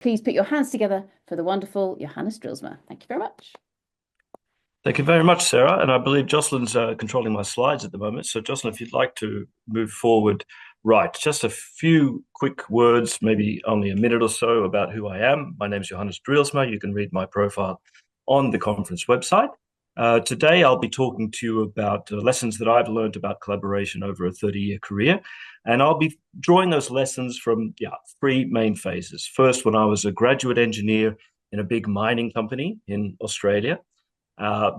Please put your hands together for the wonderful Johannes Drielsma. Thank you very much. Thank you very much, Sarah. And I believe Jocelyn's controlling my slides at the moment. So, Jocelyn, if you'd like to move forward. Right, just a few quick words, maybe only a minute or so, about who I am. My name is Johannes Drielsma. You can read my profile on the conference website. Today, I'll be talking to you about lessons that I've learned about collaboration over a 30-year career. And I'll be drawing those lessons from three main phases. First, when I was a graduate engineer in a big mining company in Australia.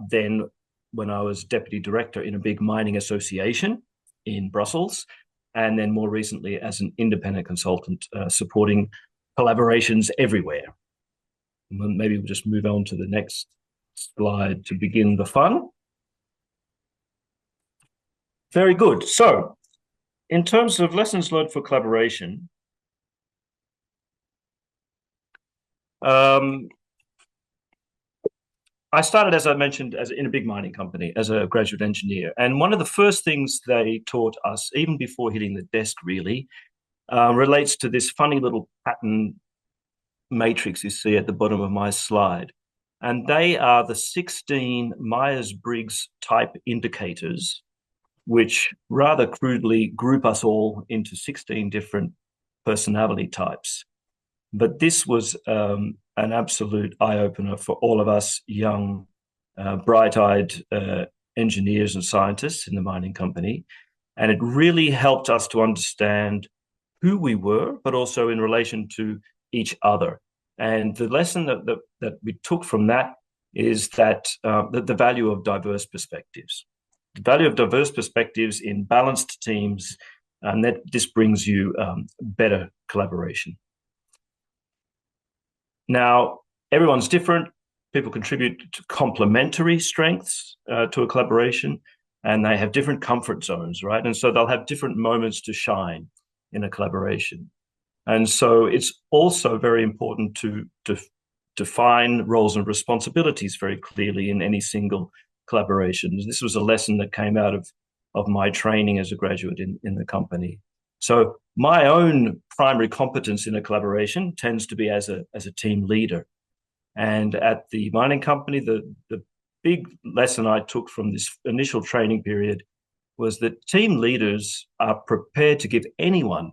Then when I was deputy director in a big mining association in Brussels, and then more recently as an independent consultant supporting collaborations everywhere. And maybe we'll just move on to the next slide to begin the fun. Very good. So in terms of lessons learned for collaboration, I started, as I mentioned, in a big mining company as a graduate engineer. And one of the first things they taught us, even before hitting the desk really, relates to this funny little pattern matrix you see at the bottom of my slide. And they are the 16 Myers-Briggs type indicators, which rather crudely group us all into 16 different personality types. But this was an absolute eye-opener for all of us young, bright-eyed engineers and scientists in the mining company. And it really helped us to understand who we were, but also in relation to each other. And the lesson that we took from that is that the value of diverse perspectives. The value of diverse perspectives in balanced teams, and that this brings you better collaboration. Now, everyone's different. People contribute to complementary strengths to a collaboration, and they have different comfort zones, right? And so they'll have different moments to shine in a collaboration. And so it's also very important to define roles and responsibilities very clearly in any single collaboration. This was a lesson that came out of my training as a graduate in the company. So my own primary competence in a collaboration tends to be as a team leader. And at the mining company, the big lesson I took from this initial training period was that team leaders are prepared to give anyone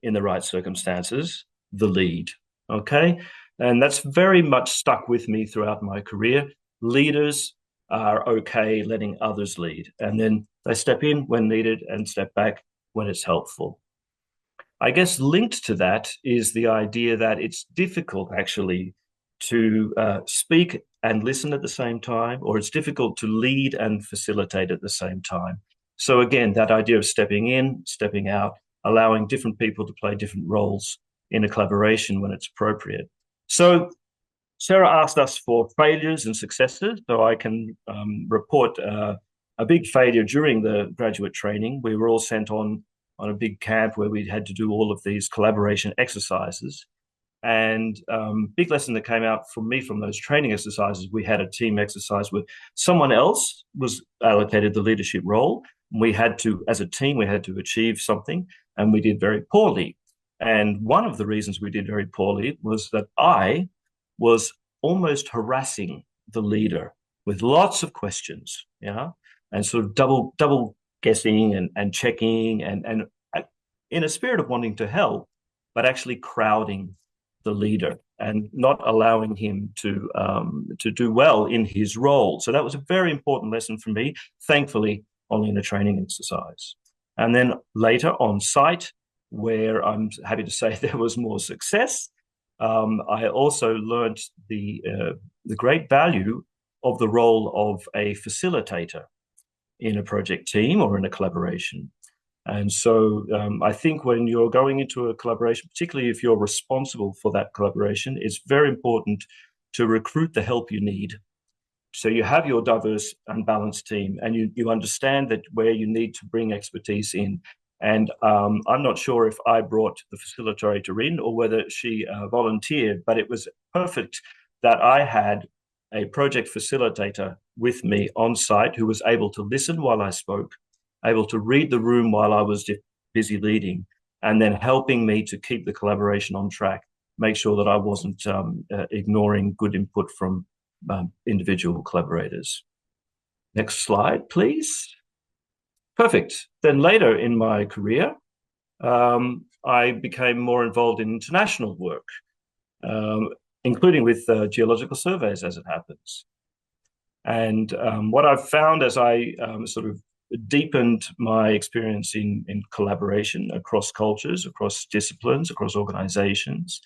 in the right circumstances the lead, okay? And that's very much stuck with me throughout my career. Leaders are okay letting others lead, and then they step in when needed and step back when it's helpful. I guess linked to that is the idea that it's difficult actually to speak and listen at the same time, or it's difficult to lead and facilitate at the same time. So again, that idea of stepping in, stepping out, allowing different people to play different roles in a collaboration when it's appropriate. So Sarah asked us for failures and successes, so I can report a big failure during the graduate training. We were all sent on a big camp where we had to do all of these collaboration exercises. And big lesson that came out for me from those training exercises, we had a team exercise where someone else was allocated the leadership role. We had to, as a team, we had to achieve something, and we did very poorly. And one of the reasons we did very poorly was that I was almost harassing the leader with lots of questions, and sort of double guessing and checking and in a spirit of wanting to help, but actually crowding the leader and not allowing him to do well in his role. So that was a very important lesson for me, thankfully, only in a training exercise. And then later on site, where I'm happy to say there was more success, I also learned the great value of the role of a facilitator in a project team or in a collaboration. And so I think when you're going into a collaboration, particularly if you're responsible for that collaboration, it's very important to recruit the help you need. So you have your diverse and balanced team, and you understand that where you need to bring expertise in. And I'm not sure if I brought the facilitator in or whether she volunteered, but it was perfect that I had a project facilitator with me on site who was able to listen while I spoke, able to read the room while I was busy leading, and then helping me to keep the collaboration on track make sure that I wasn't ignoring good input from individual collaborators. Next slide, please. Perfect. Then later in my career, I became more involved in international work, including with geological surveys, as it happens. And what I've found as I sort of deepened my experience in collaboration across cultures, across disciplines, across organizations,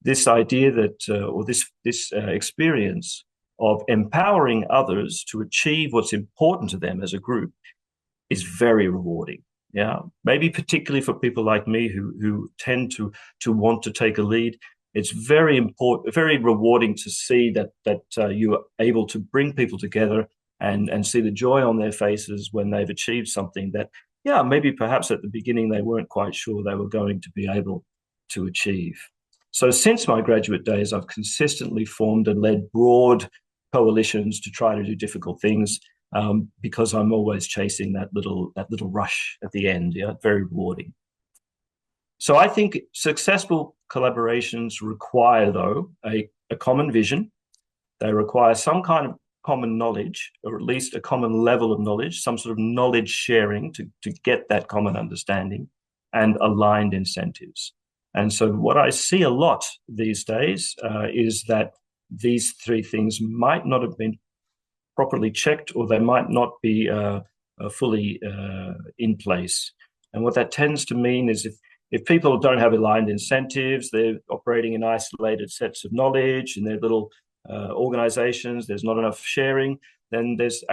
this idea that, or this experience of empowering others to achieve what's important to them as a group is very rewarding. Yeah, maybe particularly for people like me who tend to want to take a lead. It's very important, very rewarding to see that you are able to bring people together and see the joy on their faces when they've achieved something that, yeah, maybe perhaps at the beginning they weren't quite sure they were going to be able to achieve. So since my graduate days, I've consistently formed and led broad coalitions to try to do difficult things, because I'm always chasing that little rush at the end. Yeah, very rewarding. So I think successful collaborations require, though, a common vision. They require some kind of common knowledge, or at least a common level of knowledge, some sort of knowledge sharing to get that common understanding, and aligned incentives. And so what I see a lot these days is that these three things might not have been properly checked, or they might not be fully in place. And what that tends to mean is if people don't have aligned incentives, they're operating in isolated sets of knowledge in their little organizations, there's not enough sharing, then there's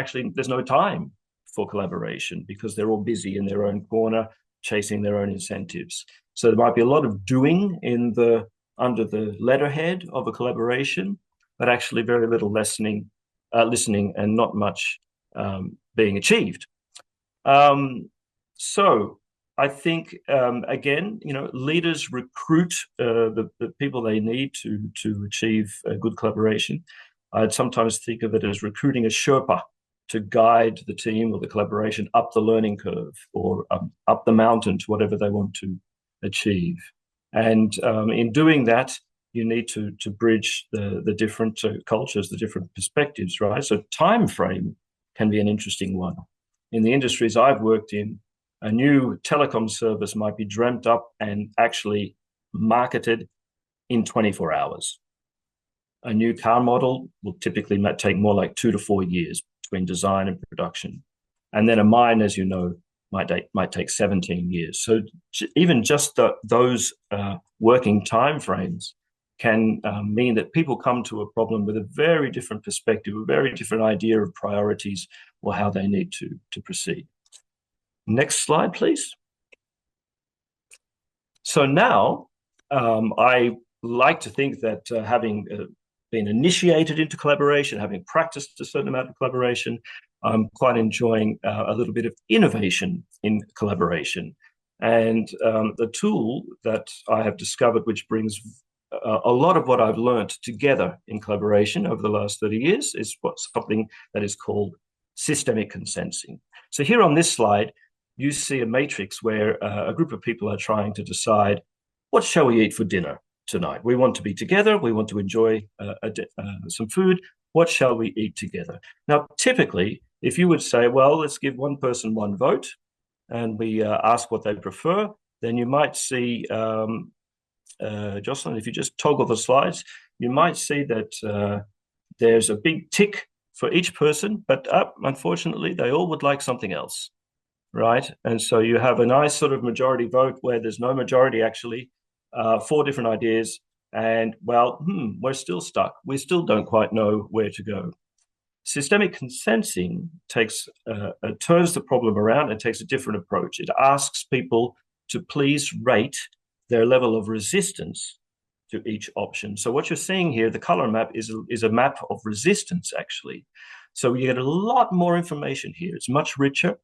no time for collaboration because they're all busy in their own corner chasing their own incentives. So there might be a lot of doing under the letterhead of a collaboration, but actually very little listening and not much being achieved. So I think, again, leaders recruit the people they need to achieve a good collaboration. I'd sometimes think of it as recruiting a Sherpa to guide the team or the collaboration up the learning curve or up the mountain to whatever they want to achieve. And in doing that, you need to bridge the different cultures, the different perspectives, right? So time frame can be an interesting one. In the industries I've worked in, a new telecom service might be dreamt up and actually marketed in 24 hours. A new car model will typically take more like 2 to 4 years between design and production. And then a mine, as you know, might take 17 years. So even just those working timeframes can mean that people come to a problem with a very different perspective, a very different idea of priorities or how they need to proceed. Next slide, please. So now I like to think that having been initiated into collaboration, having practiced a certain amount of collaboration, I'm quite enjoying a little bit of innovation in collaboration. And the tool that I have discovered, which brings a lot of what I've learned together in collaboration over the last 30 years, is something that is called systemic consensing. So here on this slide, you see a matrix where a group of people are trying to decide, what shall we eat for dinner tonight? We want to be together. We want to enjoy some food. What shall we eat together? Now, typically, if you would say, well, let's give one person one vote, and we ask what they prefer, then you might see, Jocelyn, if you just toggle the slides, you might see that there's a big tick for each person, but unfortunately, they all would like something else, right? And so you have a nice sort of majority vote where there's no majority, actually, 4 different ideas, and, well, we're still stuck. We still don't quite know where to go. Systemic consensing turns the problem around and takes a different approach. It asks people to please rate their level of resistance to each option. So what you're seeing here, the color map is a map of resistance, actually. So you get a lot more information here. It's much richer,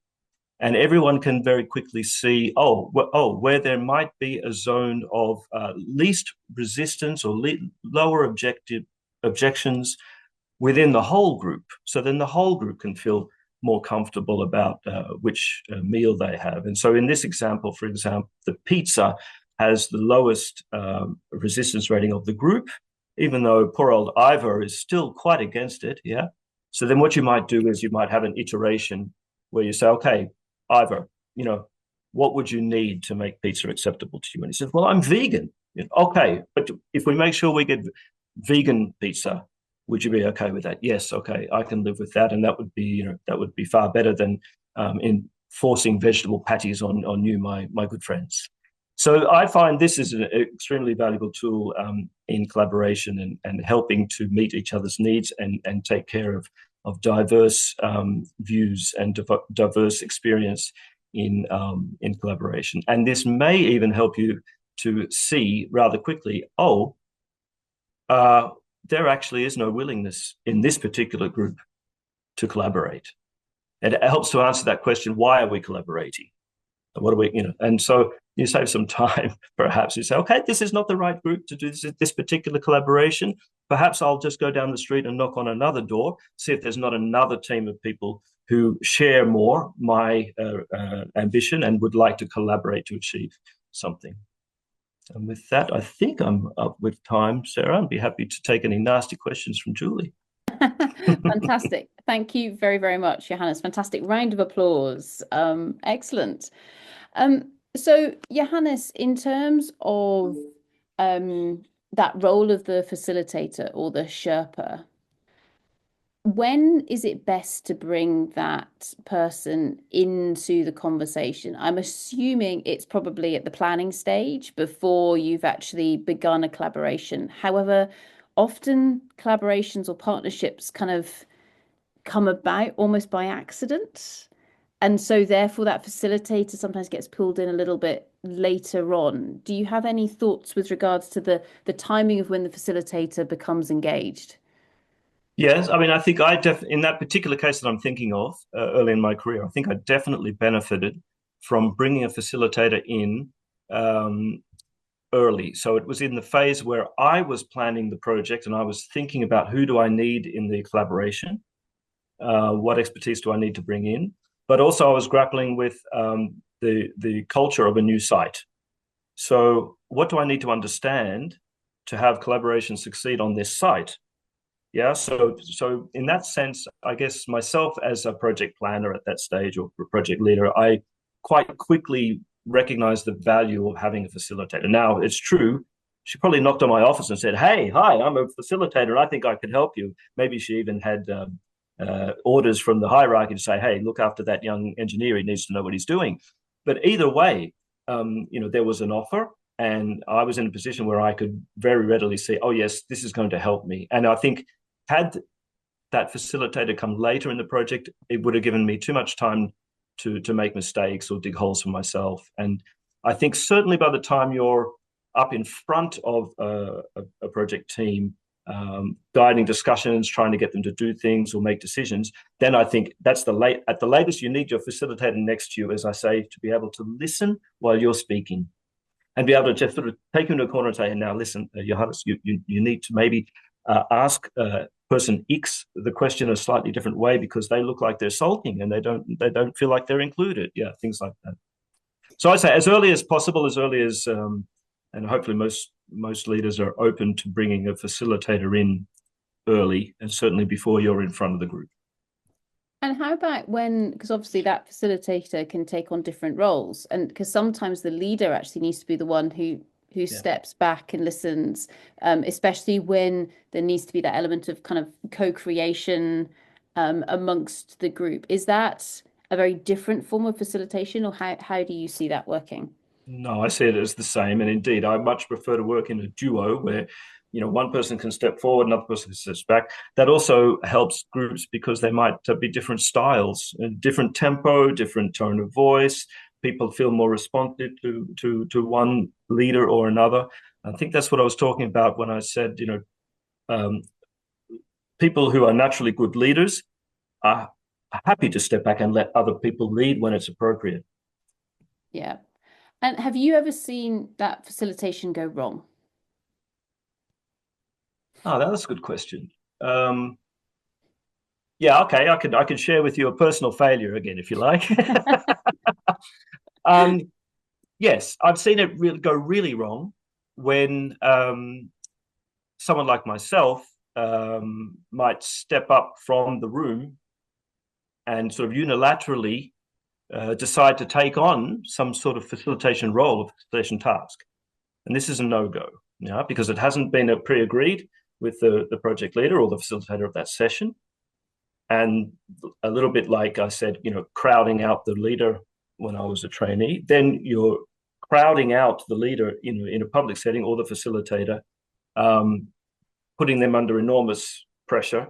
and everyone can very quickly see, where there might be a zone of least resistance or lower objections within the whole group. So then the whole group can feel more comfortable about which meal they have. And so in this example, for example, the pizza has the lowest resistance rating of the group, even though poor old Ivor is still quite against it. Yeah. So then what you might do is you might have an iteration where you say, okay, Ivor, what would you need to make pizza acceptable to you? And he says, well, I'm vegan. Okay, but if we make sure we get vegan pizza, would you be okay with that? Yes, okay, I can live with that, and that would be far better than in forcing vegetable patties on you, my good friends. So I find this is an extremely valuable tool in collaboration and helping to meet each other's needs and take care of diverse views and diverse experience in collaboration. And this may even help you to see rather quickly, there actually is no willingness in this particular group to collaborate. And it helps to answer that question, why are we collaborating? What are we, and so you save some time. Perhaps you say, okay, this is not the right group to do this particular collaboration. Perhaps I'll just go down the street and knock on another door, see if there's not another team of people who share more my ambition and would like to collaborate to achieve something. And with that, I think I'm up with time, Sarah. I'd be happy to take any nasty questions from Julie. Fantastic. Thank you very, very much, Johannes. Fantastic round of applause. Excellent. So Johannes, in terms of that role of the facilitator or the Sherpa, when is it best to bring that person into the conversation? I'm assuming it's probably at the planning stage before you've actually begun a collaboration. However, often collaborations or partnerships kind of come about almost by accident. And so therefore that facilitator sometimes gets pulled in a little bit later on. Do you have any thoughts with regards to the timing of when the facilitator becomes engaged? Yes, I mean, I think in that particular case that I'm thinking of early in my career, I think I definitely benefited from bringing a facilitator in early. So it was in the phase where I was planning the project and I was thinking about who do I need in the collaboration, what expertise do I need to bring in, but also I was grappling with the culture of a new site. So what do I need to understand to have collaboration succeed on this site? Yeah, so in that sense, I guess myself as a project planner at that stage or project leader, I quite quickly recognized the value of having a facilitator. Now, it's true, she probably knocked on my office and said, hey, hi, I'm a facilitator, and I think I can help you. Maybe she even had orders from the hierarchy to say, hey, look after that young engineer, he needs to know what he's doing. But either way, there was an offer, and I was in a position where I could very readily see, oh, yes, this is going to help me. And I think had that facilitator come later in the project, it would have given me too much time to make mistakes or dig holes for myself. And I think certainly by the time you're up in front of a project team, guiding discussions, trying to get them to do things or make decisions, then I think that's at the latest you need your facilitator next to you, as I say, to be able to listen while you're speaking and be able to just sort of take you into a corner and say, now listen, Johannes, you need to maybe ask person X the question a slightly different way because they look like they're sulking and they don't feel like they're included. Yeah, things like that. So I say as early as possible, and hopefully most leaders are open to bringing a facilitator in early and certainly before you're in front of the group. And how about because obviously that facilitator can take on different roles, and because sometimes the leader actually needs to be the one who steps back and listens, especially when there needs to be that element of kind of co-creation amongst the group. Is that a very different form of facilitation, or how do you see that working? No, I see it as the same. And indeed, I much prefer to work in a duo where, one person can step forward, another person steps back. That also helps groups because they might be different styles, different tempo, different tone of voice. People feel more responsive to one leader or another. I think that's what I was talking about when I said, people who are naturally good leaders are happy to step back and let other people lead when it's appropriate. Yeah. And have you ever seen that facilitation go wrong? Oh, that's a good question. Yeah, okay. I could share with you a personal failure again, if you like. Yes, I've seen it go really wrong when someone like myself might step up from the room and sort of unilaterally decide to take on some sort of facilitation role or facilitation task. And this is a no-go, because it hasn't been pre-agreed with the project leader or the facilitator of that session. And a little bit like I said, crowding out the leader when I was a trainee, then you're crowding out the leader in a public setting or the facilitator, putting them under enormous pressure.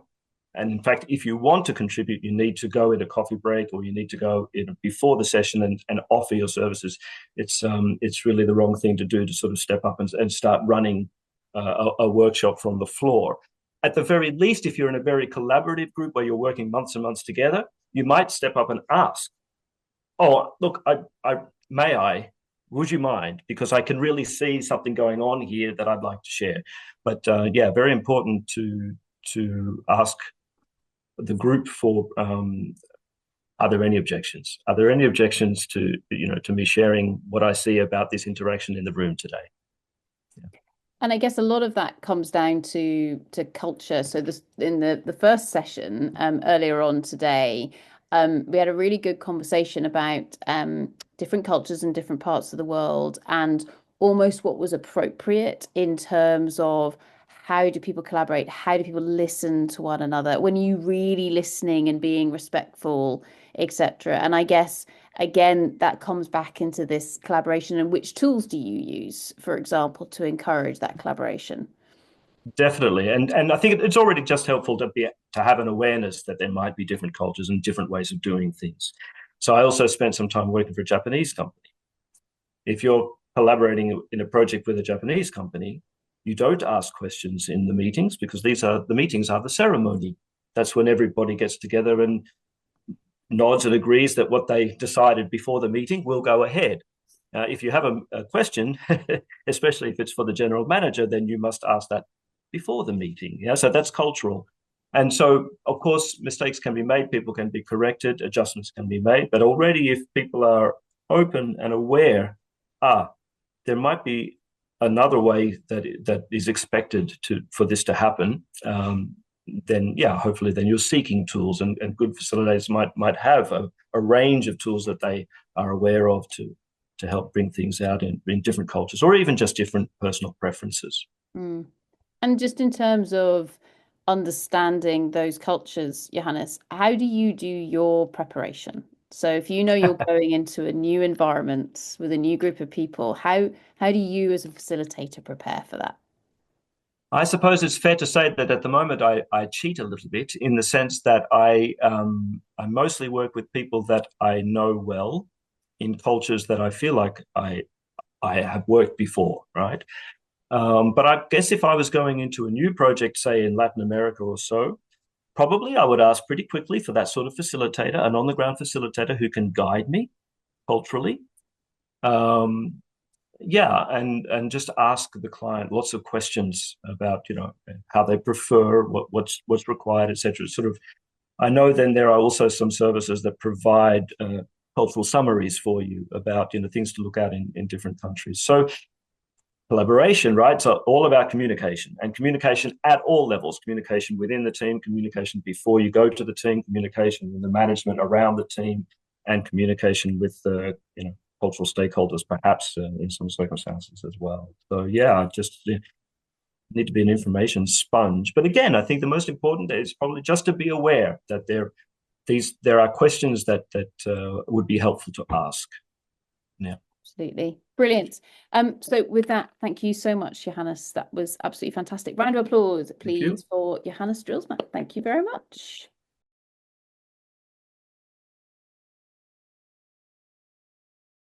And in fact, if you want to contribute, you need to go in a coffee break or you need to go in before the session and offer your services. It's really the wrong thing to do to sort of step up and start running a workshop from the floor. At the very least, if you're in a very collaborative group where you're working months and months together, you might step up and ask, "Oh, look, would you mind? Because I can really see something going on here that I'd like to share." But yeah, very important to ask the group for, are there any objections? Are there any objections to me sharing what I see about this interaction in the room today? And I guess a lot of that comes down to culture. So this in the first session earlier on today, we had a really good conversation about different cultures in different parts of the world and almost what was appropriate in terms of how do people collaborate? How do people listen to one another? When you really listening and being respectful, etc. And I guess again, that comes back into this collaboration and which tools do you use, for example, to encourage that collaboration? Definitely, and I think it's already just helpful to have an awareness that there might be different cultures and different ways of doing things. So I also spent some time working for a Japanese company. If you're collaborating in a project with a Japanese company, you don't ask questions in the meetings because the meetings are the ceremony. That's when everybody gets together and nods and agrees that what they decided before the meeting will go ahead. If you have a question, especially if it's for the general manager, then you must ask that before the meeting. Yeah, so that's cultural. And so, of course, mistakes can be made, people can be corrected, adjustments can be made. But already, if people are open and aware, there might be another way that is expected for this to happen. Then yeah, hopefully then you're seeking tools, and good facilitators might have a range of tools that they are aware of to help bring things out in different cultures or even just different personal preferences. Mm. And just in terms of understanding those cultures, Johannes, how do you do your preparation? So if you know you're going into a new environment with a new group of people, how do you as a facilitator prepare for that? I suppose it's fair to say that at the moment I cheat a little bit in the sense that I mostly work with people that I know well in cultures that I feel like I have worked before, right? But I guess if I was going into a new project, say in Latin America or so, probably I would ask pretty quickly for that sort of facilitator, an on-the-ground facilitator who can guide me culturally. Yeah, and just ask the client lots of questions about how they prefer, what's required, etc. Sort of, I know then there are also some services that provide cultural summaries for you about things to look at in different countries. So collaboration, right? So all about communication, and communication at all levels: communication within the team, communication before you go to the team, communication with the management around the team, and communication with the cultural stakeholders, perhaps in some circumstances as well. So yeah, just need to be an information sponge. But again, I think the most important is probably just to be aware that there are questions that would be helpful to ask. Yeah. Absolutely. Brilliant. So with that, thank you so much, Johannes. That was absolutely fantastic. Round of applause, please, for Johannes Drielsma. Thank you very much.